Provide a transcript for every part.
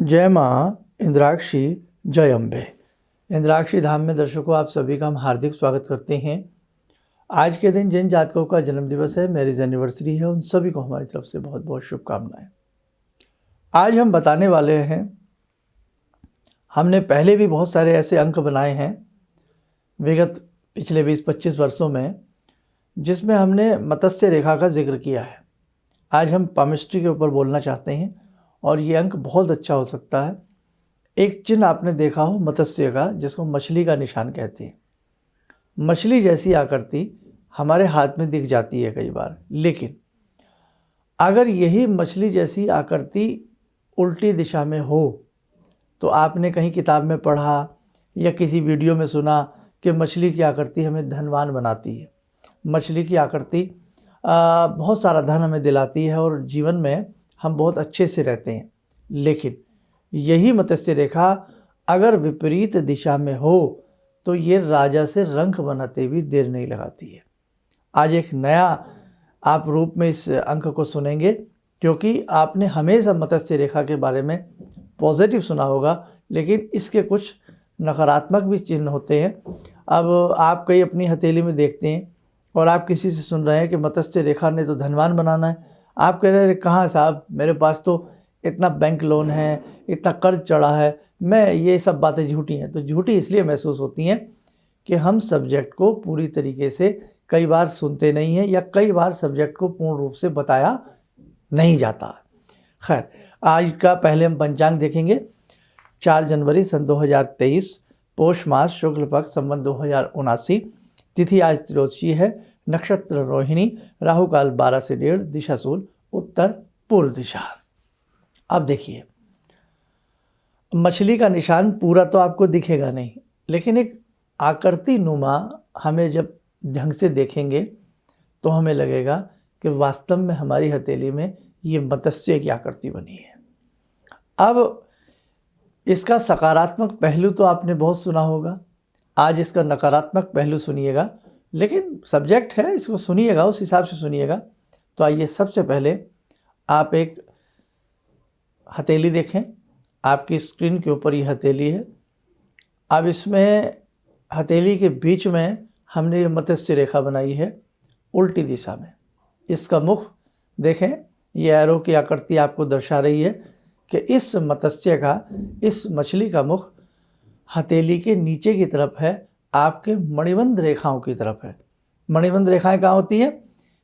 जय माँ इंद्राक्षी, जय अम्बे। इंद्राक्षी धाम में दर्शकों, आप सभी का हम हार्दिक स्वागत करते हैं। आज के दिन जिन जातकों का जन्मदिवस है, मैरिज एनिवर्सरी है, उन सभी को हमारी तरफ से बहुत बहुत शुभकामनाएं। आज हम बताने वाले हैं, हमने पहले भी बहुत सारे ऐसे अंक बनाए हैं विगत पिछले 20-25 वर्षों में, जिसमें हमने मत्स्य रेखा का जिक्र किया है। आज हम पामिस्ट्री के ऊपर बोलना चाहते हैं और ये अंक बहुत अच्छा हो सकता है। एक चिन्ह आपने देखा हो मत्स्य का, जिसको मछली का निशान कहते हैं। मछली जैसी आकृति हमारे हाथ में दिख जाती है कई बार, लेकिन अगर यही मछली जैसी आकृति उल्टी दिशा में हो तो आपने कहीं किताब में पढ़ा या किसी वीडियो में सुना कि मछली की आकृति हमें धनवान बनाती है, मछली की आकृति बहुत सारा धन हमें दिलाती है और जीवन में हम बहुत अच्छे से रहते हैं। लेकिन यही मत्स्य रेखा अगर विपरीत दिशा में हो तो ये राजा से रंक बनाते भी देर नहीं लगाती है। आज एक नया आप रूप में इस अंक को सुनेंगे, क्योंकि आपने हमेशा मत्स्य रेखा के बारे में पॉजिटिव सुना होगा, लेकिन इसके कुछ नकारात्मक भी चिन्ह होते हैं। अब आप कहीं अपनी हथेली में देखते हैं और आप किसी से सुन रहे हैं कि मत्स्य रेखा ने तो धनवान बनाना है। आप कह रहे हैं, कहाँ साहब, मेरे पास तो इतना बैंक लोन है, इतना कर्ज चढ़ा है, मैं ये सब बातें झूठी हैं। तो झूठी इसलिए महसूस होती हैं कि हम सब्जेक्ट को पूरी तरीके से कई बार सुनते नहीं हैं या कई बार सब्जेक्ट को पूर्ण रूप से बताया नहीं जाता। खैर, आज का पहले हम पंचांग देखेंगे। 4 जनवरी सन 2023, पौष मास, शुक्ल पक्ष, संवत 2079। तिथि आज त्रियोदशी है, नक्षत्र रोहिणी, राहु काल 12 से 1:30, दिशा शूल उत्तर पूर्व दिशा। अब देखिए, मछली का निशान पूरा तो आपको दिखेगा नहीं, लेकिन एक आकृति नुमा हमें जब ढंग से देखेंगे तो हमें लगेगा कि वास्तव में हमारी हथेली में ये मत्स्य की आकृति बनी है। अब इसका सकारात्मक पहलू तो आपने बहुत सुना होगा, आज इसका नकारात्मक पहलू सुनिएगा, लेकिन सब्जेक्ट है, इसको सुनिएगा, उस हिसाब से सुनिएगा। तो आइए, सबसे पहले आप एक हथेली देखें। आपकी स्क्रीन के ऊपर ये हथेली है। अब इसमें हथेली के बीच में हमने ये मत्स्य रेखा बनाई है उल्टी दिशा में। इसका मुख देखें, ये एरो की आकृति आपको दर्शा रही है कि इस मत्स्य का, इस मछली का मुख हथेली के नीचे की तरफ है, आपके मणिबंध रेखाओं की तरफ है। मणिबंध रेखाएं कहाँ होती हैं?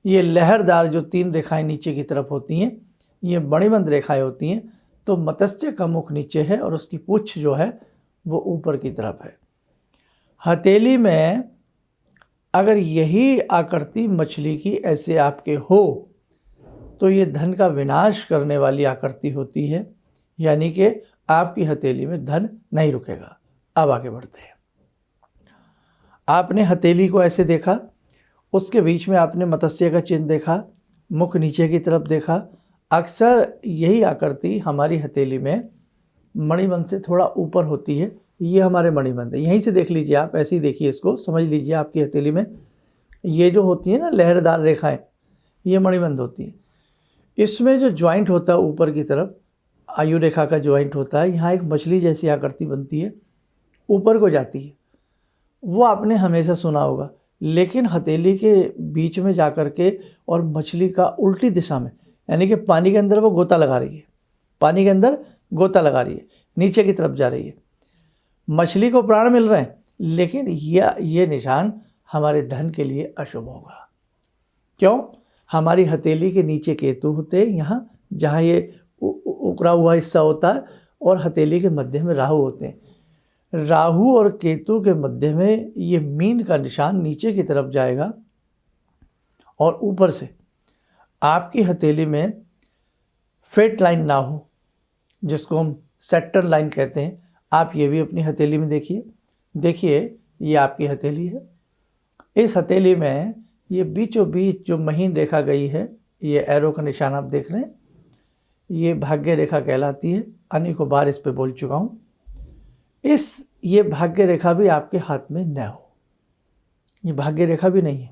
ये लहरदार जो 3 रेखाएं नीचे की तरफ होती हैं, ये मणिबंध रेखाएं होती हैं। तो मत्स्य का मुख नीचे है और उसकी पूंछ जो है वो ऊपर की तरफ है। हथेली में अगर यही आकृति मछली की ऐसे आपके हो तो ये धन का विनाश करने वाली आकृति होती है, यानी कि आपकी हथेली में धन नहीं रुकेगा। अब आगे बढ़ते हैं। आपने हथेली को ऐसे देखा, उसके बीच में आपने मत्स्य का चिन्ह देखा, मुख नीचे की तरफ देखा। अक्सर यही आकृति हमारी हथेली में मणिबंध से थोड़ा ऊपर होती है। ये हमारे मणिबंध है, यहीं से देख लीजिए आप, ऐसे ही देखिए, इसको समझ लीजिए। आपकी हथेली में ये जो होती है ना लहरदार रेखाएं, ये मणिबंध होती है। इसमें जो ज्वाइंट होता है ऊपर की तरफ, आयु रेखा का ज्वाइंट होता है, यहाँ एक मछली जैसी आकृति बनती है, ऊपर को जाती है। वो आपने हमेशा सुना होगा, लेकिन हथेली के बीच में जा कर के और मछली का उल्टी दिशा में, यानी कि पानी के अंदर वो गोता लगा रही है, पानी के अंदर गोता लगा रही है, नीचे की तरफ जा रही है। मछली को प्राण मिल रहे हैं, लेकिन ये निशान हमारे धन के लिए अशुभ होगा। क्यों? हमारी हथेली के नीचे केतु होते हैं, यहाँ जहाँ ये उकड़ा हुआ हिस्सा होता है, और हथेली के मध्य में राहु होते हैं। राहु और केतु के मध्य में ये मीन का निशान नीचे की तरफ जाएगा और ऊपर से आपकी हथेली में फेट लाइन ना हो, जिसको हम सेक्टर लाइन कहते हैं। आप ये भी अपनी हथेली में देखिए। ये आपकी हथेली है। इस हथेली में ये बीचों बीच जो महीन रेखा गई है, ये एरो का निशान आप देख रहे हैं, ये भाग्य रेखा कहलाती है। अनेकों बार इस पे बोल चुका हूँ। ये भाग्य रेखा भी आपके हाथ में न हो, ये भाग्य रेखा भी नहीं है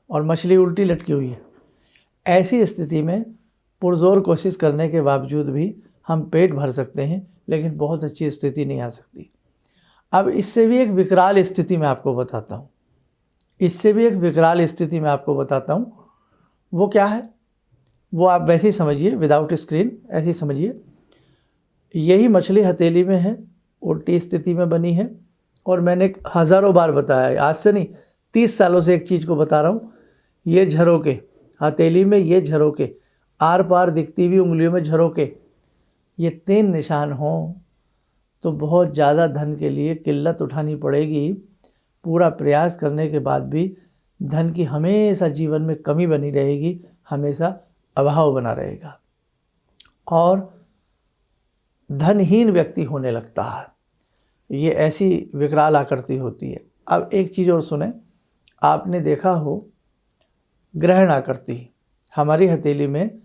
और मछली उल्टी लटकी हुई है। ऐसी स्थिति में पुरजोर कोशिश करने के बावजूद भी हम पेट भर सकते हैं, लेकिन बहुत अच्छी स्थिति नहीं आ सकती। अब इससे भी एक विकराल स्थिति मैं आपको बताता हूँ, इससे भी एक विकराल स्थिति मैं आपको बताता हूँ। वो क्या है, वो आप वैसे ही समझिए, विदाउट स्क्रीन ऐसे ही समझिए। यही मछली हथेली में है, उल्टी स्थिति में बनी है, और मैंने हज़ारों बार बताया है, आज से नहीं 30 सालों से एक चीज़ को बता रहा हूँ। ये झरोके हथेली में, ये झरोके आर पार दिखती हुई उंगलियों में झरोके, ये 3 निशान हों तो बहुत ज़्यादा धन के लिए किल्लत उठानी पड़ेगी। पूरा प्रयास करने के बाद भी धन की हमेशा जीवन में कमी बनी रहेगी, हमेशा अभाव बना रहेगा और धनहीन व्यक्ति होने लगता है। ये ऐसी विकराल आकृति होती है। अब एक चीज़ और सुने, आपने देखा हो ग्रहण आकृति, हमारी हथेली में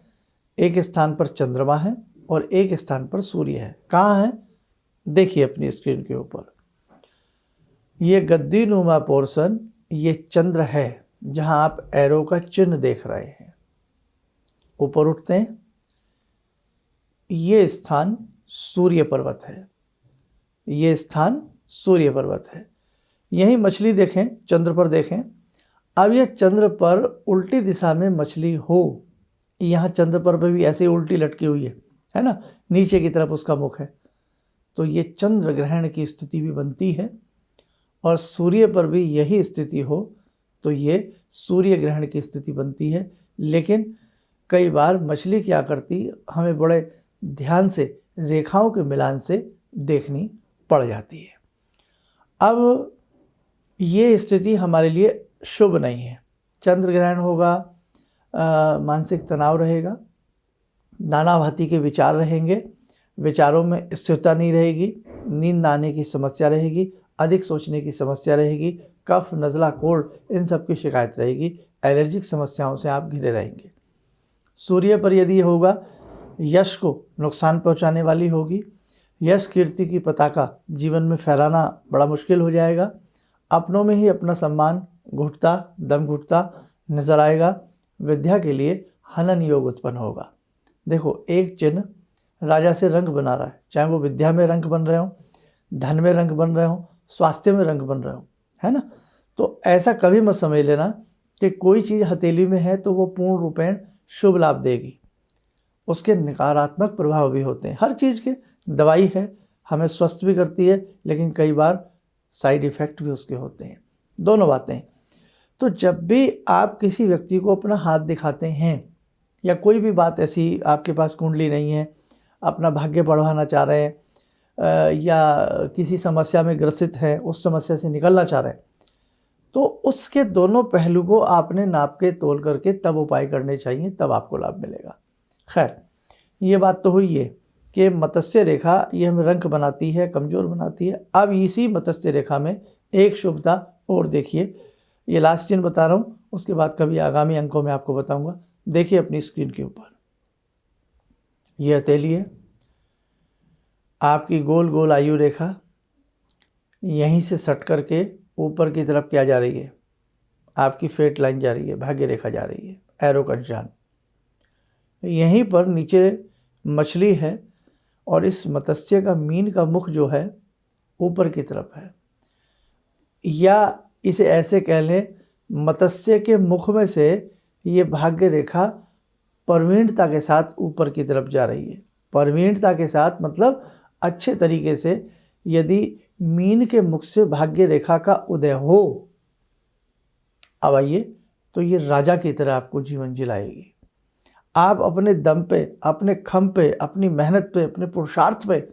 एक स्थान पर चंद्रमा है और एक स्थान पर सूर्य है। कहाँ है, देखिए अपनी स्क्रीन के ऊपर, ये गद्दी नुमा पोर्शन, ये चंद्र है जहाँ आप एरो का चिन्ह देख रहे हैं। ऊपर उठते हैं, ये स्थान सूर्य पर्वत है, ये स्थान सूर्य पर्वत है। यही मछली देखें, चंद्र पर देखें। अब यह चंद्र पर उल्टी दिशा में मछली हो, यहाँ चंद्र पर भी ऐसे उल्टी लटकी हुई है ना, नीचे की तरफ उसका मुख है, तो ये चंद्र ग्रहण की स्थिति भी बनती है। और सूर्य पर भी यही स्थिति हो तो ये सूर्य ग्रहण की स्थिति बनती है। लेकिन कई बार मछली क्या करती, हमें बड़े ध्यान से रेखाओं के मिलान से देखनी पड़ जाती है। अब ये स्थिति हमारे लिए शुभ नहीं है। चंद्र ग्रहण होगा, मानसिक तनाव रहेगा, नानाभांति के विचार रहेंगे, विचारों में स्थिरता नहीं रहेगी, नींद आने की समस्या रहेगी, अधिक सोचने की समस्या रहेगी, कफ, नज़ला, कोल्ड, इन सब की शिकायत रहेगी, एलर्जिक समस्याओं से आप घिरे रहेंगे। सूर्य पर यदि होगा, यश को नुकसान पहुंचाने वाली होगी। यश कीर्ति की पताका जीवन में फहराना बड़ा मुश्किल हो जाएगा। अपनों में ही अपना सम्मान घुटता, दम घुटता नजर आएगा। विद्या के लिए हनन योग उत्पन्न होगा। देखो, एक चिन्ह राजा से रंग बना रहा है, चाहे वो विद्या में रंग बन रहे हो, धन में रंग बन रहे हो, स्वास्थ्य में रंग बन रहे हो, है ना। तो ऐसा कभी मत समझ लेना कि कोई चीज़ हथेली में है तो वो पूर्ण रूपेण शुभ लाभ देगी। उसके नकारात्मक प्रभाव भी होते हैं। हर चीज़ के दवाई है, हमें स्वस्थ भी करती है, लेकिन कई बार साइड इफ़ेक्ट भी उसके होते हैं। दोनों बातें। तो जब भी आप किसी व्यक्ति को अपना हाथ दिखाते हैं या कोई भी बात ऐसी, आपके पास कुंडली नहीं है, अपना भाग्य बढ़वाना चाह रहे हैं, या किसी समस्या में ग्रसित है, उस समस्या से निकलना चाह रहे हैं, तो उसके दोनों पहलू को आपने नाप के तोल करके तब उपाय करने चाहिए, तब आपको लाभ मिलेगा। खैर, ये बात तो हुई है कि मत्स्य रेखा ये हमें रंग बनाती है, कमज़ोर बनाती है। अब इसी मत्स्य रेखा में एक शुभता और देखिए, ये लास्ट चिन्ह बता रहा हूँ, उसके बाद कभी आगामी अंकों में आपको बताऊँगा। देखिए अपनी स्क्रीन के ऊपर, यह हथेली है, आपकी गोल गोल आयु रेखा यहीं से सट करके ऊपर की तरफ क्या जा रही है, आपकी फेट लाइन जा रही है, भाग्य रेखा जा रही है, एरो का निशान। यहीं पर नीचे मछली है और इस मत्स्य का मीन का मुख जो है ऊपर की तरफ है, या इसे ऐसे कह लें, मत्स्य के मुख में से ये भाग्य रेखा प्रवीणता के साथ ऊपर की तरफ जा रही है। प्रवीणता के साथ मतलब अच्छे तरीके से, यदि मीन के मुख से भाग्य रेखा का उदय हो, अब आइए, तो ये राजा की तरह आपको जीवन जिलाएगी। आप अपने दम पे, अपने खम पे, अपनी मेहनत पे, अपने पुरुषार्थ पे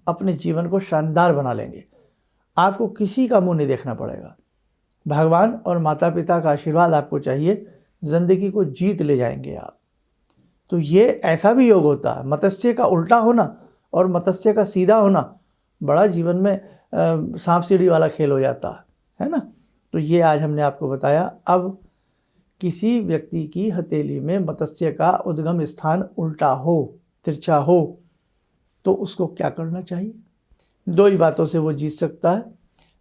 अपने जीवन को शानदार बना लेंगे। आपको किसी का मुंह नहीं देखना पड़ेगा। भगवान और माता पिता का आशीर्वाद आपको चाहिए, ज़िंदगी को जीत ले जाएंगे आप। तो ये ऐसा भी योग होता है, मत्स्य का उल्टा होना और मत्स्य का सीधा होना बड़ा जीवन में सांप सीढ़ी वाला खेल हो जाता है ना। तो ये आज हमने आपको बताया। अब किसी व्यक्ति की हथेली में मत्स्य का उद्गम स्थान उल्टा हो, तिरछा हो, तो उसको क्या करना चाहिए? दो ही बातों से वो जीत सकता है।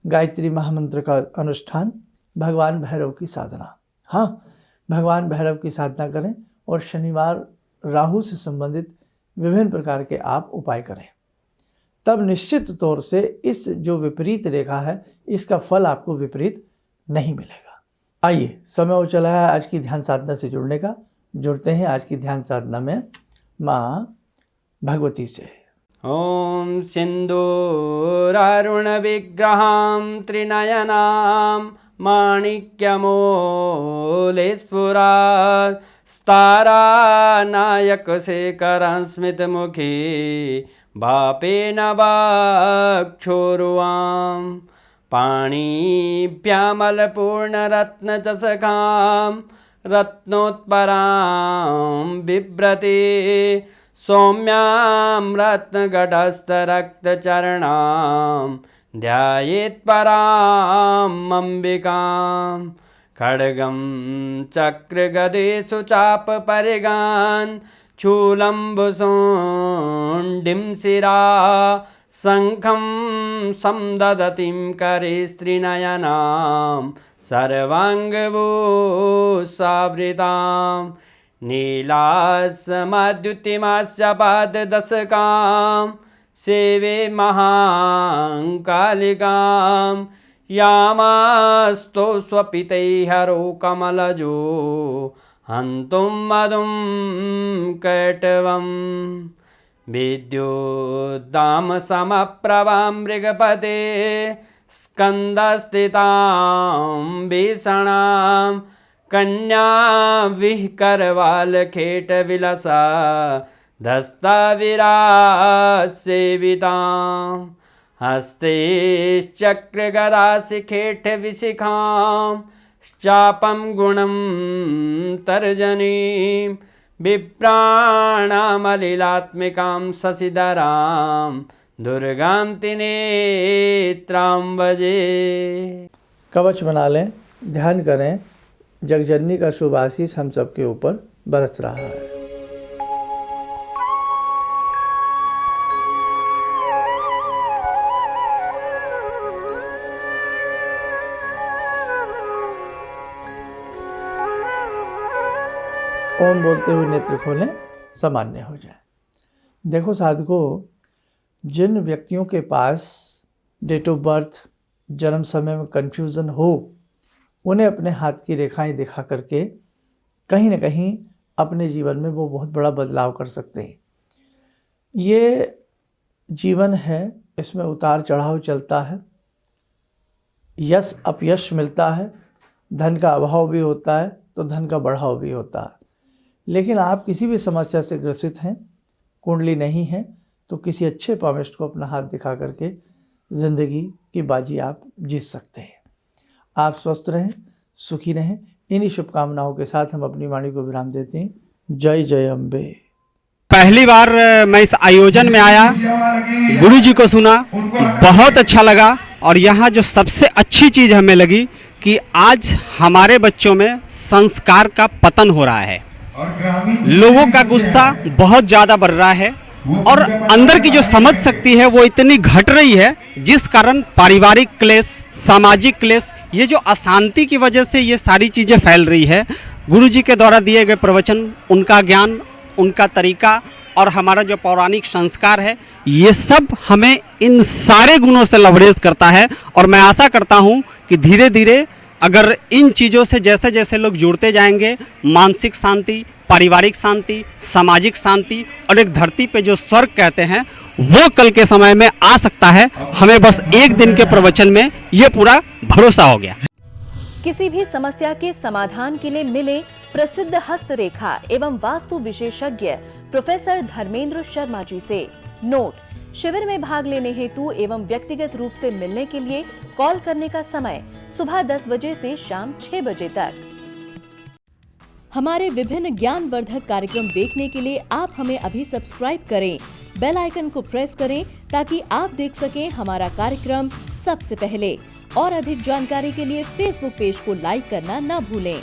गायत्री महामंत्र का अनुष्ठान, भगवान भैरव की साधना। हाँ, भगवान भैरव की साधना करें और शनिवार राहु से संबंधित विभिन्न प्रकार के आप उपाय करें, तब निश्चित तौर से इस जो विपरीत रेखा है इसका फल आपको विपरीत नहीं मिलेगा। आइए, समय हो चला है आज की ध्यान साधना से जुड़ने का। जुड़ते हैं आज की ध्यान साधना में माँ भगवती से। ओम सिंदूरारुण विग्रहां त्रिनयनां माणिक्यमूले स्फुरात् स्तारानायकशेखरं स्मितमुखी भापेन वाक्षोरुवां पाणिभ्यामलपूर्णरत्नचषकां रत्नोत्परां बिभ्रति सौम्यां रत्नघटस्थरक्तचरणां ध्यायेत्पराम् अम्बिकां खड्गं चक्रगदेषु चापपरिगान् शूलम्बुशुण्डिं शिरा शङ्खं संदधतीं करे स्त्रीनयनां सर्वाङ्गभूषावृतां नीलास्मद्युतिमास्य पाददशकां सेवे महाकालिकां यामास्तो स्वपितैहरो कमलजो हन्तुं मधुं कैटवम् विद्युद्दामसमप्रभां मृगपते स्कन्दस्थितां भीषणां कन्या विहकरवालखेटविलसा धस्ताविरासेवितां हस्तैश्चक्रगदाशिखेटविशिखां चापं गुणं तर्जनीं विप्राणामलिलात्मिकां शशिधरां दुर्गां त्रिनेत्रां भजे। कवच बना लें, ध्यान करें, जगजननी का शुभ आशीष हम सबके ऊपर बरस रहा है। ओम बोलते हुए नेत्र खोलें, सामान्य हो जाए। देखो साधकों, जिन व्यक्तियों के पास डेट ऑफ बर्थ, जन्म समय में कन्फ्यूज़न हो, उन्हें अपने हाथ की रेखाएं दिखा करके कहीं न कहीं अपने जीवन में वो बहुत बड़ा बदलाव कर सकते हैं। ये जीवन है, इसमें उतार चढ़ाव चलता है, यश अपयश मिलता है, धन का अभाव भी होता है तो धन का बढ़ाव भी होता है। लेकिन आप किसी भी समस्या से ग्रसित हैं, कुंडली नहीं है, तो किसी अच्छे पामिस्ट को अपना हाथ दिखा करके ज़िंदगी की बाजी आप जीत सकते हैं। आप स्वस्थ रहें, सुखी रहें, इन्हीं शुभकामनाओं के साथ हम अपनी वाणी को विराम देते हैं। जय जय अम्बे। पहली बार मैं इस आयोजन में आया, गुरु जी को सुना, बहुत अच्छा लगा। और यहाँ जो सबसे अच्छी चीज़ हमें लगी कि आज हमारे बच्चों में संस्कार का पतन हो रहा है, लोगों का गुस्सा बहुत ज़्यादा बढ़ रहा है और अंदर की जो समझ शक्ति है वो इतनी घट रही है, जिस कारण पारिवारिक क्लेश, सामाजिक क्लेश, ये जो अशांति की वजह से ये सारी चीज़ें फैल रही है। गुरु जी के द्वारा दिए गए प्रवचन, उनका ज्ञान, उनका तरीका और हमारा जो पौराणिक संस्कार है, ये सब हमें इन सारे गुणों से लवरेज करता है। और मैं आशा करता हूँ कि धीरे धीरे अगर इन चीज़ों से जैसे जैसे लोग जुड़ते जाएंगे, मानसिक शांति, पारिवारिक शांति, सामाजिक शांति और एक धरती पे जो स्वर्ग कहते हैं वो कल के समय में आ सकता है। हमें बस एक दिन के प्रवचन में ये पूरा भरोसा हो गया। किसी भी समस्या के समाधान के लिए मिले प्रसिद्ध हस्तरेखा एवं वास्तु विशेषज्ञ प्रोफेसर धर्मेंद्र शर्मा जी से। नोट: शिविर में भाग लेने हेतु एवं व्यक्तिगत रूप से मिलने के लिए कॉल करने का समय सुबह 10 बजे से शाम 6 बजे तक। हमारे विभिन्न ज्ञानवर्धक कार्यक्रम देखने के लिए आप हमें अभी सब्सक्राइब करें, बेल आइकन को प्रेस करें ताकि आप देख सकें हमारा कार्यक्रम सबसे पहले। और अधिक जानकारी के लिए फेसबुक पेज को लाइक करना न भूलें।